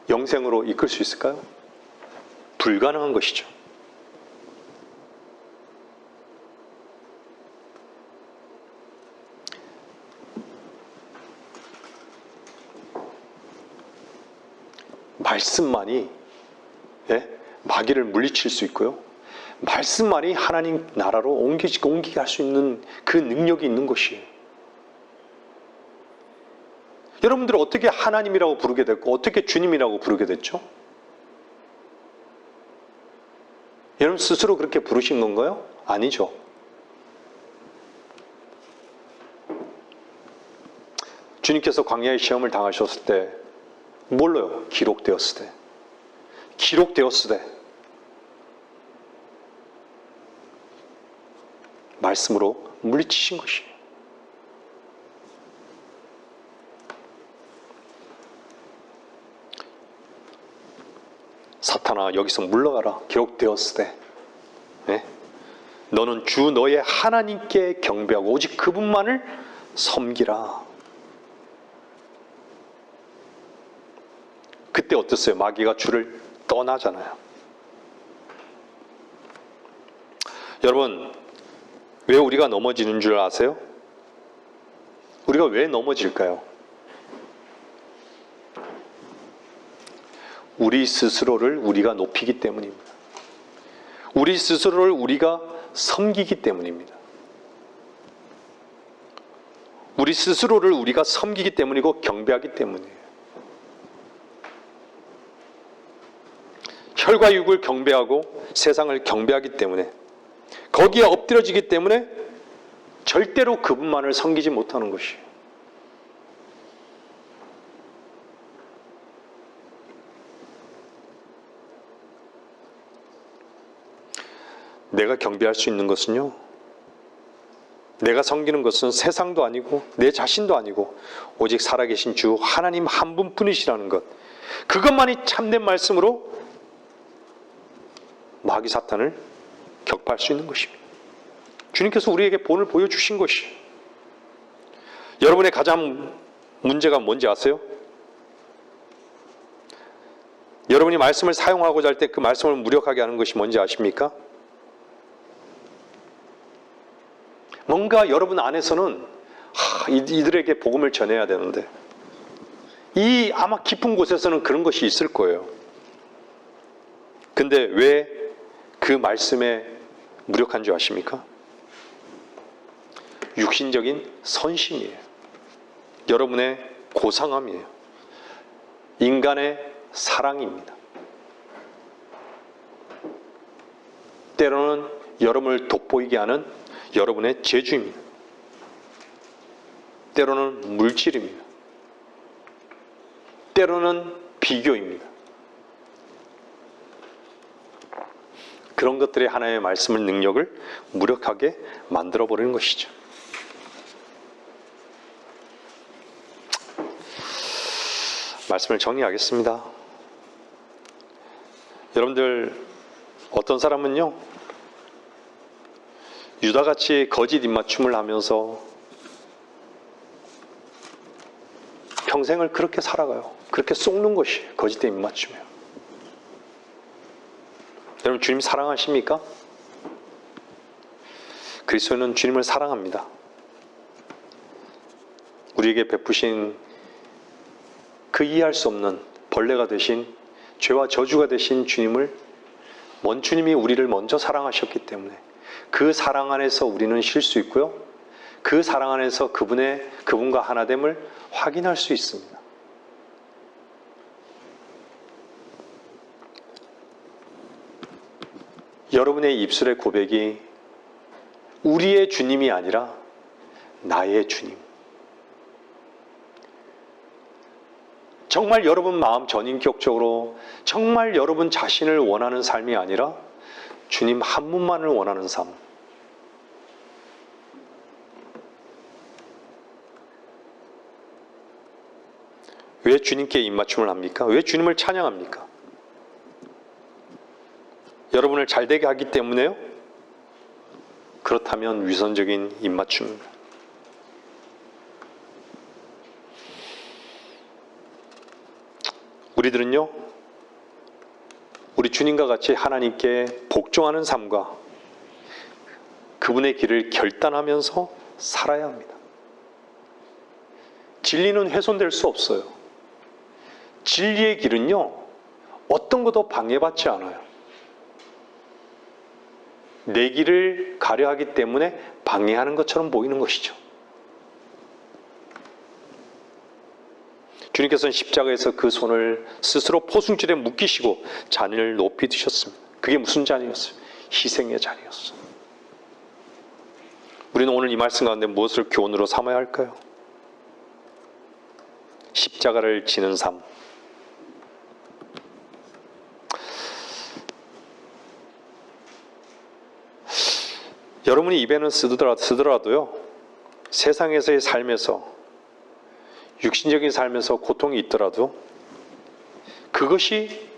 영생으로 이끌 수 있을까요? 불가능한 것이죠. 말씀만이 마귀를 물리칠 수 있고요. 말씀만이 하나님 나라로 옮기게 할 수 있는 그 능력이 있는 것이에요. 여러분들 어떻게 하나님이라고 부르게 됐고 어떻게 주님이라고 부르게 됐죠? 여러분 스스로 그렇게 부르신 건가요? 아니죠. 주님께서 광야의 시험을 당하셨을 때 뭘로요? 기록되었을 때. 기록되었을 때. 말씀으로 물리치신 것이에요. 사탄아 여기서 물러가라. 기록되었을 때. 네? 너는 주 너의 하나님께 경배하고 오직 그분만을 섬기라. 그때 어땠어요? 마귀가 주를 떠나잖아요. 여러분, 왜 우리가 넘어지는 줄 아세요? 우리가 왜 넘어질까요? 우리 스스로를 우리가 높이기 때문입니다. 우리 스스로를 우리가 섬기기 때문입니다. 우리 스스로를 우리가 섬기기 때문이고 경배하기 때문이에요. 혈과 육을 경배하고 세상을 경배하기 때문에 거기에 엎드려지기 때문에 절대로 그분만을 섬기지 못하는 것이에요. 내가 경배할 수 있는 것은요, 내가 섬기는 것은 세상도 아니고 내 자신도 아니고 오직 살아계신 주 하나님 한 분뿐이시라는 것, 그것만이 참된 말씀으로 마귀 사탄을 격파할 수 있는 것입니다. 주님께서 우리에게 본을 보여주신 것이에요. 여러분의 가장 문제가 뭔지 아세요? 여러분이 말씀을 사용하고자 할 때 그 말씀을 무력하게 하는 것이 뭔지 아십니까? 뭔가 여러분 안에서는 이들에게 복음을 전해야 되는데 이 아마 깊은 곳에서는 그런 것이 있을 거예요. 근데 왜 그 말씀에 무력한 줄 아십니까? 육신적인 선심이에요. 여러분의 고상함이에요. 인간의 사랑입니다. 때로는 여러분을 돋보이게 하는 여러분의 재주입니다. 때로는 물질입니다. 때로는 비교입니다. 그런 것들이 하나님의 말씀을 능력을 무력하게 만들어버리는 것이죠. 말씀을 정리하겠습니다. 여러분들 어떤 사람은요, 유다같이 거짓 입맞춤을 하면서 평생을 그렇게 살아가요. 그렇게 속는 것이 거짓된 입맞춤이에요. 여러분 주님 사랑하십니까? 그리스도는 주님을 사랑합니다. 우리에게 베푸신 그 이해할 수 없는 벌레가 되신 죄와 저주가 되신 주님을 주님이 우리를 먼저 사랑하셨기 때문에 그 사랑 안에서 우리는 쉴 수 있고요. 그 사랑 안에서 그분과 하나됨을 확인할 수 있습니다. 여러분의 입술의 고백이 우리의 주님이 아니라 나의 주님. 정말 여러분 마음 전인격적으로 정말 여러분 자신을 원하는 삶이 아니라 주님 한 분만을 원하는 삶. 왜 주님께 입맞춤을 합니까? 왜 주님을 찬양합니까? 여러분을 잘되게 하기 때문에요? 그렇다면 위선적인 입맞춤입니다. 우리들은요, 우리 주님과 같이 하나님께 복종하는 삶과 그분의 길을 결단하면서 살아야 합니다. 진리는 훼손될 수 없어요. 진리의 길은요, 어떤 것도 방해받지 않아요. 내 길을 가려 하기 때문에 방해하는 것처럼 보이는 것이죠. 주님께서는 십자가에서 그 손을 스스로 포승줄에 묶이시고 잔을 높이 드셨습니다. 그게 무슨 잔이었어요? 희생의 잔이었어요. 우리는 오늘 이 말씀 가운데 무엇을 교훈으로 삼아야 할까요? 십자가를 지는 삶. 여러분이 입에는 쓰더라도요, 세상에서의 삶에서 육신적인 삶에서 고통이 있더라도 그것이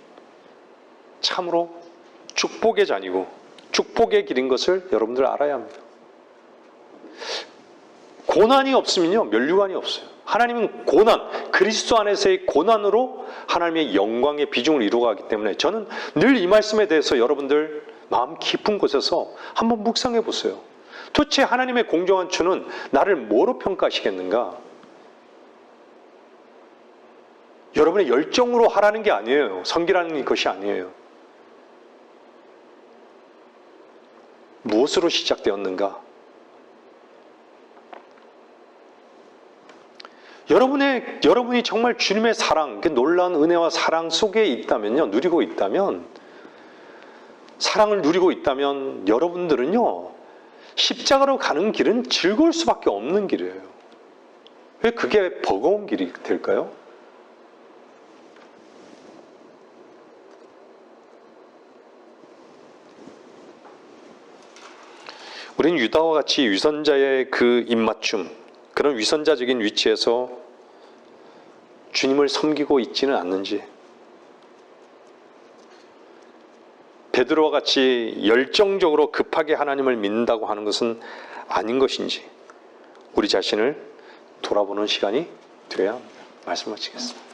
참으로 축복의 잔이고 축복의 길인 것을 여러분들 알아야 합니다. 고난이 없으면요, 면류관이 없어요. 하나님은 고난, 그리스도 안에서의 고난으로 하나님의 영광의 비중을 이루어가기 때문에 저는 늘 이 말씀에 대해서 여러분들 마음 깊은 곳에서 한번 묵상해 보세요. 도대체 하나님의 공정한 주는 나를 뭐로 평가하시겠는가? 여러분의 열정으로 하라는 게 아니에요. 섬기라는 것이 아니에요. 무엇으로 시작되었는가? 여러분이 정말 주님의 사랑, 그 놀라운 은혜와 사랑 속에 있다면요, 누리고 있다면, 사랑을 누리고 있다면 여러분들은요, 십자가로 가는 길은 즐거울 수밖에 없는 길이에요. 왜 그게 버거운 길이 될까요? 우리는 유다와 같이 위선자의 그 입맞춤, 그런 위선자적인 위치에서 주님을 섬기고 있지는 않는지, 베드로와 같이 열정적으로 급하게 하나님을 믿는다고 하는 것은 아닌 것인지 우리 자신을 돌아보는 시간이 되어야 합니다. 말씀 마치겠습니다.